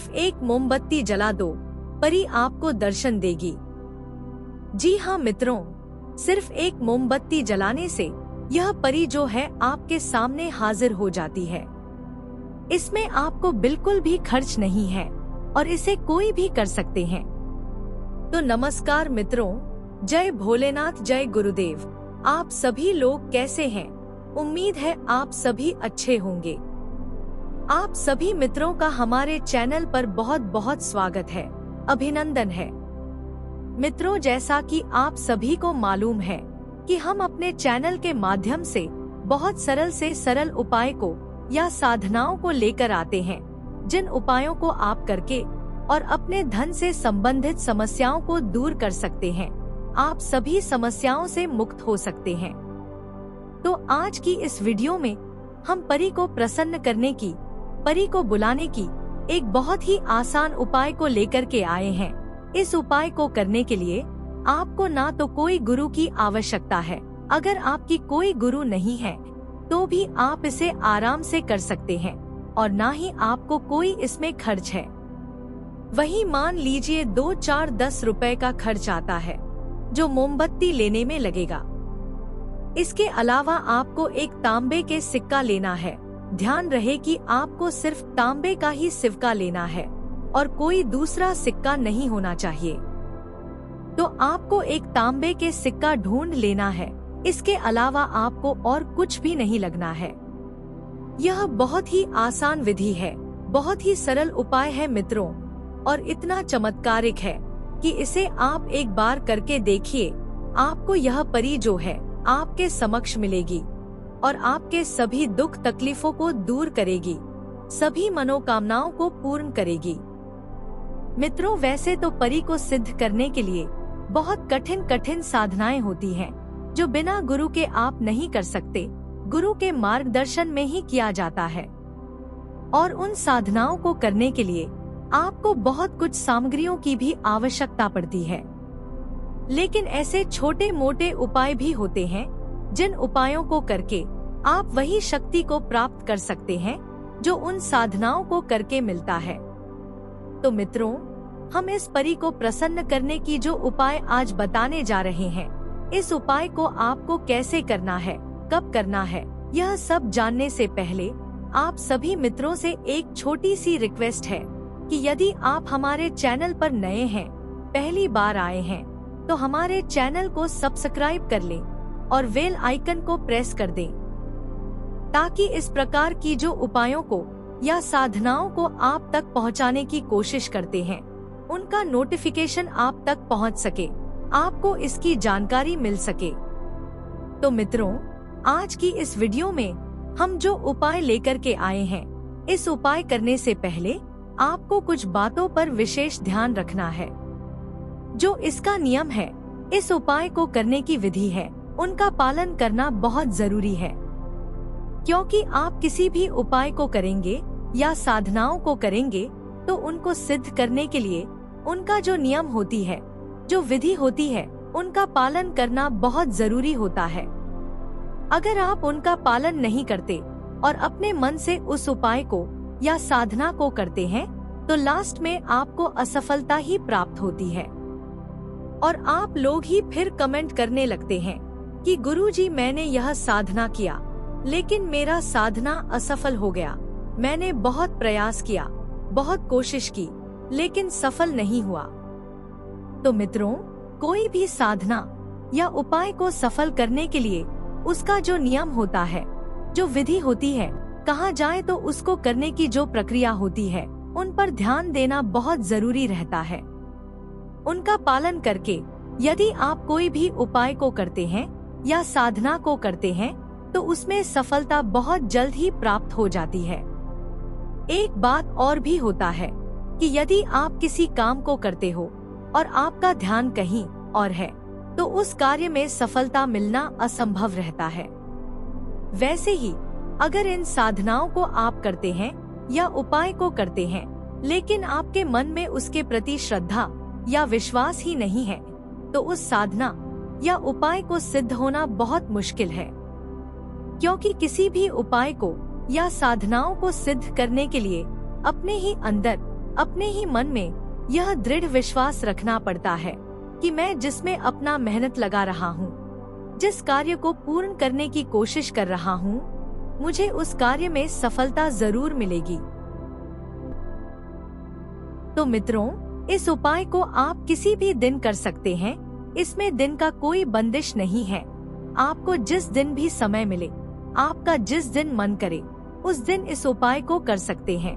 सिर्फ एक मोमबत्ती जला दो, परी आपको दर्शन देगी। जी हाँ मित्रों, सिर्फ एक मोमबत्ती जलाने से यह परी जो है आपके सामने हाजिर हो जाती है। इसमें आपको बिल्कुल भी खर्च नहीं है और इसे कोई भी कर सकते हैं। तो नमस्कार मित्रों, जय भोलेनाथ, जय गुरुदेव। आप सभी लोग कैसे हैं? उम्मीद है आप सभी अच्छे होंगे। आप सभी मित्रों का हमारे चैनल पर बहुत बहुत स्वागत है, अभिनंदन है। मित्रों, जैसा कि आप सभी को मालूम है कि हम अपने चैनल के माध्यम से बहुत सरल से सरल उपाय को या साधनाओं को लेकर आते हैं, जिन उपायों को आप करके और अपने धन से संबंधित समस्याओं को दूर कर सकते हैं। आप सभी समस्याओं से मुक्त हो सकते हैं। तो आज की इस वीडियो में हम परी को प्रसन्न करने की, परी को बुलाने की एक बहुत ही आसान उपाय को लेकर के आए हैं। इस उपाय को करने के लिए आपको ना तो कोई गुरु की आवश्यकता है। अगर आपकी कोई गुरु नहीं है तो भी आप इसे आराम से कर सकते हैं और ना ही आपको कोई इसमें खर्च है। वही मान लीजिए 2, 4, 10 रुपए का खर्च आता है जो मोमबत्ती लेने में लगेगा। इसके अलावा आपको एक तांबे के सिक्का लेना है। ध्यान रहे कि आपको सिर्फ तांबे का ही सिक्का लेना है और कोई दूसरा सिक्का नहीं होना चाहिए। तो आपको एक तांबे के सिक्का ढूंढ लेना है। इसके अलावा आपको और कुछ भी नहीं लगना है। यह बहुत ही आसान विधि है, बहुत ही सरल उपाय है मित्रों, और इतना चमत्कारिक है कि इसे आप एक बार करके देखिए। आपको यह परी जो है आपके समक्ष मिलेगी और आपके सभी दुख तकलीफों को दूर करेगी, सभी मनोकामनाओं को पूर्ण करेगी। मित्रों, वैसे तो परी को सिद्ध करने के लिए बहुत कठिन कठिन साधनाएं होती हैं, जो बिना गुरु के आप नहीं कर सकते। गुरु के मार्गदर्शन में ही किया जाता है। और उन साधनाओं को करने के लिए आपको बहुत कुछ सामग्रियों की भी आवश्यकता पड़ती है। लेकिन ऐसे छोटे मोटे उपाय भी होते हैं जिन उपायों को करके आप वही शक्ति को प्राप्त कर सकते हैं जो उन साधनाओं को करके मिलता है। तो मित्रों, हम इस परी को प्रसन्न करने की जो उपाय आज बताने जा रहे हैं, इस उपाय को आपको कैसे करना है, कब करना है, यह सब जानने से पहले आप सभी मित्रों से एक छोटी सी रिक्वेस्ट है कि यदि आप हमारे चैनल पर नए हैं, पहली बार आए हैं, तो हमारे चैनल को सब्सक्राइब कर लें और बेल आइकन को प्रेस कर दें, ताकि इस प्रकार की जो उपायों को या साधनाओं को आप तक पहुंचाने की कोशिश करते हैं, उनका नोटिफिकेशन आप तक पहुंच सके, आपको इसकी जानकारी मिल सके। तो मित्रों, आज की इस वीडियो में हम जो उपाय लेकर के आए हैं, इस उपाय करने से पहले आपको कुछ बातों पर विशेष ध्यान रखना है। जो इसका नियम है, इस उपाय को करने की विधि है, उनका पालन करना बहुत जरूरी है। क्योंकि आप किसी भी उपाय को करेंगे या साधनाओं को करेंगे तो उनको सिद्ध करने के लिए उनका जो नियम होती है, जो विधि होती है, उनका पालन करना बहुत जरूरी होता है। अगर आप उनका पालन नहीं करते और अपने मन से उस उपाय को या साधना को करते हैं तो लास्ट में आपको असफलता ही प्राप्त होती है। और आप लोग ही फिर कमेंट करने लगते हैं कि गुरुजी, मैंने यह साधना किया लेकिन मेरा साधना असफल हो गया। मैंने बहुत प्रयास किया, बहुत कोशिश की, लेकिन सफल नहीं हुआ। तो मित्रों, कोई भी साधना या उपाय को सफल करने के लिए उसका जो नियम होता है, जो विधि होती है, कहाँ जाए तो उसको करने की जो प्रक्रिया होती है, उन पर ध्यान देना बहुत जरूरी रहता है। उनका पालन करके यदि आप कोई भी उपाय को करते हैं या साधना को करते हैं तो उसमें सफलता बहुत जल्द ही प्राप्त हो जाती है। एक बात और भी होता है कि यदि आप किसी काम को करते हो और आपका ध्यान कहीं और है तो उस कार्य में सफलता मिलना असंभव रहता है। वैसे ही अगर इन साधनाओं को आप करते हैं या उपाय को करते हैं लेकिन आपके मन में उसके प्रति श्रद्धा या विश्वास ही नहीं है तो उस साधना या उपाय को सिद्ध होना बहुत मुश्किल है। क्योंकि किसी भी उपाय को या साधनाओं को सिद्ध करने के लिए अपने ही अंदर अपने ही मन में यह दृढ़ विश्वास रखना पड़ता है कि मैं जिसमें अपना मेहनत लगा रहा हूँ, जिस कार्य को पूर्ण करने की कोशिश कर रहा हूँ, मुझे उस कार्य में सफलता जरूर मिलेगी। तो मित्रों, इस उपाय को आप किसी भी दिन कर सकते हैं। इसमें दिन का कोई बंदिश नहीं है। आपको जिस दिन भी समय मिले, आपका जिस दिन मन करे, उस दिन इस उपाय को कर सकते हैं।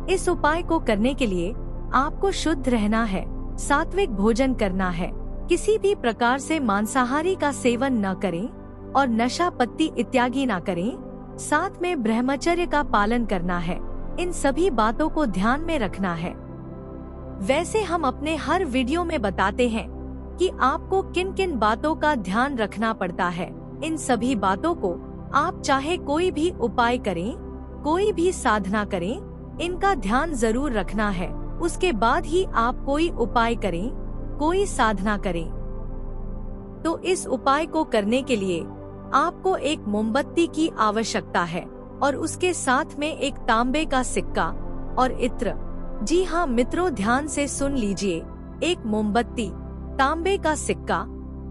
इस उपाय को करने के लिए आपको शुद्ध रहना है, सात्विक भोजन करना है, किसी भी प्रकार से मांसाहारी का सेवन न करें और नशा पत्ती इत्यादि न करें। साथ में ब्रह्मचर्य का पालन करना है। इन सभी बातों को ध्यान में रखना है। वैसे हम अपने हर वीडियो में बताते हैं कि आपको किन किन बातों का ध्यान रखना पड़ता है। इन सभी बातों को आप चाहे कोई भी उपाय करें, कोई भी साधना करें, इनका ध्यान जरूर रखना है। उसके बाद ही आप कोई उपाय करें, कोई साधना करें। तो इस उपाय को करने के लिए आपको एक मोमबत्ती की आवश्यकता है और उसके साथ में एक तांबे का सिक्का और इत्र। जी हाँ मित्रों, ध्यान से सुन लीजिए। एक मोमबत्ती, तांबे का सिक्का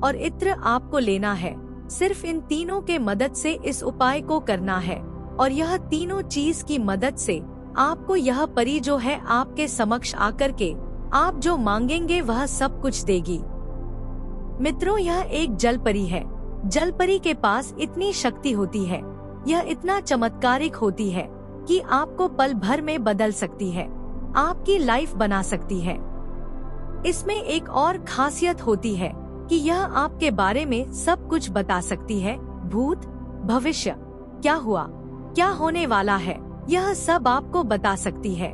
और इत्र आपको लेना है। सिर्फ इन तीनों के मदद से इस उपाय को करना है और यह तीनों चीज की मदद से आपको यह परी जो है आपके समक्ष आकर के आप जो मांगेंगे वह सब कुछ देगी। मित्रों, यह एक जल परी है। जल परी के पास इतनी शक्ति होती है, यह इतना चमत्कारिक होती है कि आपको पल भर में बदल सकती है, आपकी लाइफ बना सकती है। इसमें एक और खासियत होती है कि यह आपके बारे में सब कुछ बता सकती है। भूत, भविष्य, क्या हुआ, क्या होने वाला है, यह सब आपको बता सकती है।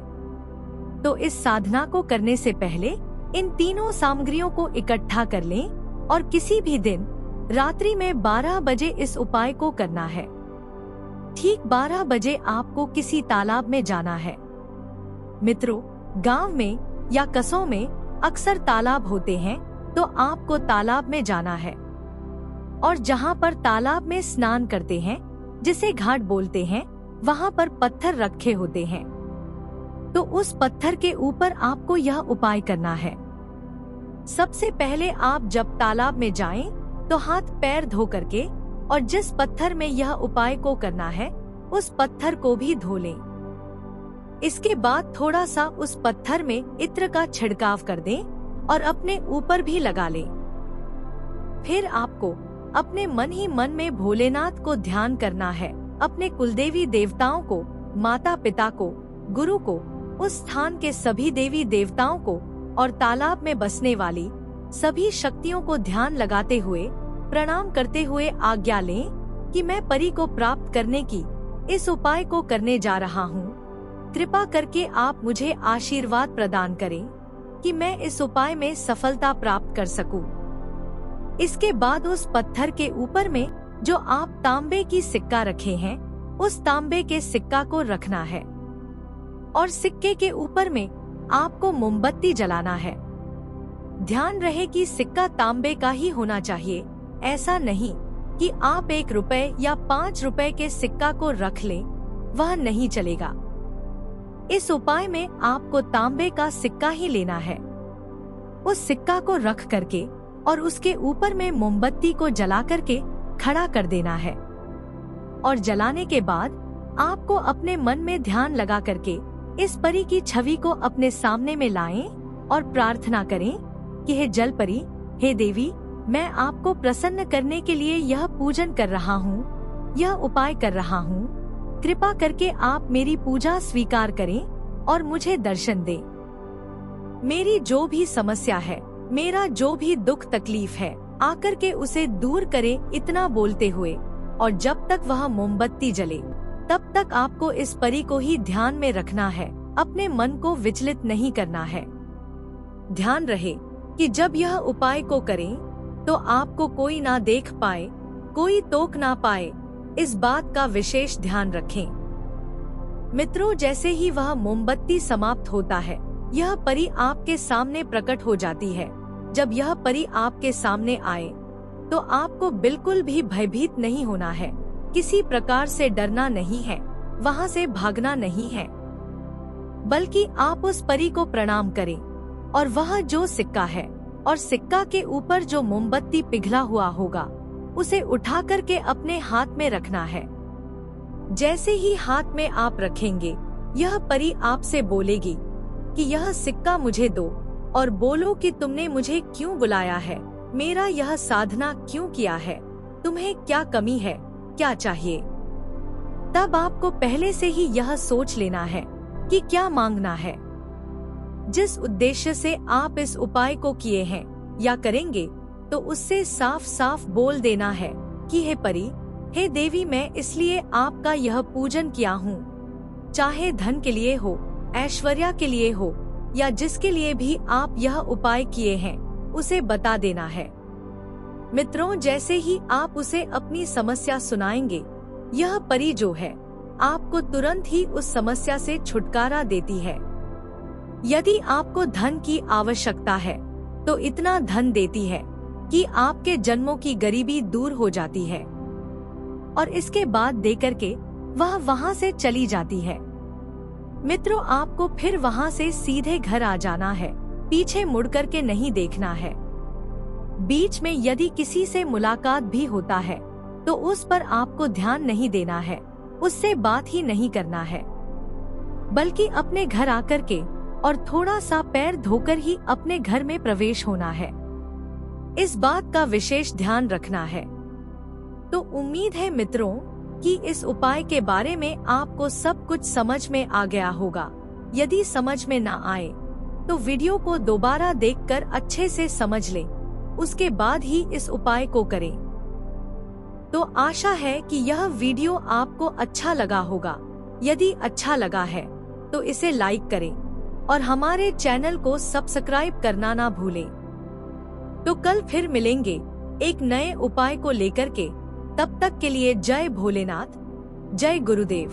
तो इस साधना को करने से पहले इन तीनों सामग्रियों को इकट्ठा कर लें और किसी भी दिन रात्रि में 12 बजे इस उपाय को करना है। ठीक 12 बजे आपको किसी तालाब में जाना है। मित्रों, गांव में या कस्बों में अक्सर तालाब होते हैं, तो आपको तालाब में जाना है और जहां पर तालाब में स्नान करते हैं, जिसे घाट बोलते हैं, वहां पर पत्थर रखे होते हैं। तो उस पत्थर के ऊपर आपको यह उपाय करना है। सबसे पहले आप जब तालाब में जाएं, तो हाथ पैर धो करके और जिस पत्थर में यह उपाय को करना है, उस पत्थर को भी धो लें। इसके बाद थोड़ा सा उस पत्थर में इत्र का छिड़काव कर दें और अपने ऊपर भी लगा लें। फिर आपको अपने मन ही मन में भोलेनाथ को ध्यान करना है, अपने कुलदेवी देवताओं को, माता पिता को, गुरु को, उस स्थान के सभी देवी देवताओं को और तालाब में बसने वाली सभी शक्तियों को ध्यान लगाते हुए प्रणाम करते हुए आज्ञा लें कि मैं परी को प्राप्त करने की इस उपाय को करने जा रहा हूँ। कृपा करके आप मुझे आशीर्वाद प्रदान करें कि मैं इस उपाय में सफलता प्राप्त कर सकूं। इसके बाद उस पत्थर के ऊपर में जो आप तांबे की सिक्का रखे हैं, उस तांबे के सिक्का को रखना है और सिक्के के ऊपर में आपको मोमबत्ती जलाना है। ध्यान रहे कि सिक्का तांबे का ही होना चाहिए। ऐसा नहीं कि आप 1 रुपए या 5 रुपए के सिक्का को रख लें, वह नहीं चलेगा। इस उपाय में आपको तांबे का सिक्का ही लेना है। उस सिक्का को रख करके और उसके ऊपर में मोमबत्ती को जला करके खड़ा कर देना है और जलाने के बाद आपको अपने मन में ध्यान लगा करके इस परी की छवि को अपने सामने में लाएं और प्रार्थना करें कि हे जल परी, हे देवी, मैं आपको प्रसन्न करने के लिए यह पूजन कर रहा हूँ, यह उपाय कर रहा हूँ। कृपा करके आप मेरी पूजा स्वीकार करें और मुझे दर्शन दें। मेरी जो भी समस्या है, मेरा जो भी दुख तकलीफ है, आकर के उसे दूर करें, इतना बोलते हुए। और जब तक वह मोमबत्ती जले तब तक आपको इस परी को ही ध्यान में रखना है, अपने मन को विचलित नहीं करना है। ध्यान रहे कि जब यह उपाय को करें तो आपको कोई ना देख पाए, कोई टोक ना पाए, इस बात का विशेष ध्यान रखें। मित्रों, जैसे ही वह मोमबत्ती समाप्त होता है, यह परी आपके सामने प्रकट हो जाती है। जब यह परी आपके सामने आए तो आपको बिल्कुल भी भयभीत नहीं होना है, किसी प्रकार से डरना नहीं है, वहाँ से भागना नहीं है। बल्कि आप उस परी को प्रणाम करें और वह जो सिक्का है और सिक्का के ऊपर जो मोमबत्ती पिघला हुआ होगा उसे उठा करके अपने हाथ में रखना है। जैसे ही हाथ में आप रखेंगे, यह परी आपसे बोलेगी कि यह सिक्का मुझे दो और बोलो कि तुमने मुझे क्यों बुलाया है, मेरा यह साधना क्यों किया है, तुम्हें क्या कमी है, क्या चाहिए। तब आपको पहले से ही यह सोच लेना है कि क्या मांगना है। जिस उद्देश्य से आप इस उपाय को किए हैं या करेंगे, तो उससे साफ साफ बोल देना है कि हे परी, हे देवी, मैं इसलिए आपका यह पूजन किया हूँ। चाहे धन के लिए हो, ऐश्वर्या के लिए हो, या जिसके लिए भी आप यह उपाय किए हैं, उसे बता देना है। मित्रों, जैसे ही आप उसे अपनी समस्या सुनाएंगे, यह परी जो है आपको तुरंत ही उस समस्या से छुटकारा देती है। यदि आपको धन की आवश्यकता है तो इतना धन देती है कि आपके जन्मों की गरीबी दूर हो जाती है, और इसके बाद देकर के वह वहां से चली जाती है। मित्रों, आपको फिर वहां से सीधे घर आ जाना है, पीछे मुड़ कर के नहीं देखना है। बीच में यदि किसी से मुलाकात भी होता है तो उस पर आपको ध्यान नहीं देना है, उससे बात ही नहीं करना है, बल्कि अपने घर आकर के और थोड़ा सा पैर धोकर ही अपने घर में प्रवेश होना है। इस बात का विशेष ध्यान रखना है। तो उम्मीद है मित्रों कि इस उपाय के बारे में आपको सब कुछ समझ में आ गया होगा। यदि समझ में ना आए तो वीडियो को दोबारा देखकर अच्छे से समझ लें, उसके बाद ही इस उपाय को करें। तो आशा है कि यह वीडियो आपको अच्छा लगा होगा। यदि अच्छा लगा है तो इसे लाइक करें और हमारे चैनल को सब्सक्राइब करना ना भूलें। तो कल फिर मिलेंगे एक नए उपाय को लेकर के। तब तक के लिए जय भोलेनाथ, जय गुरुदेव।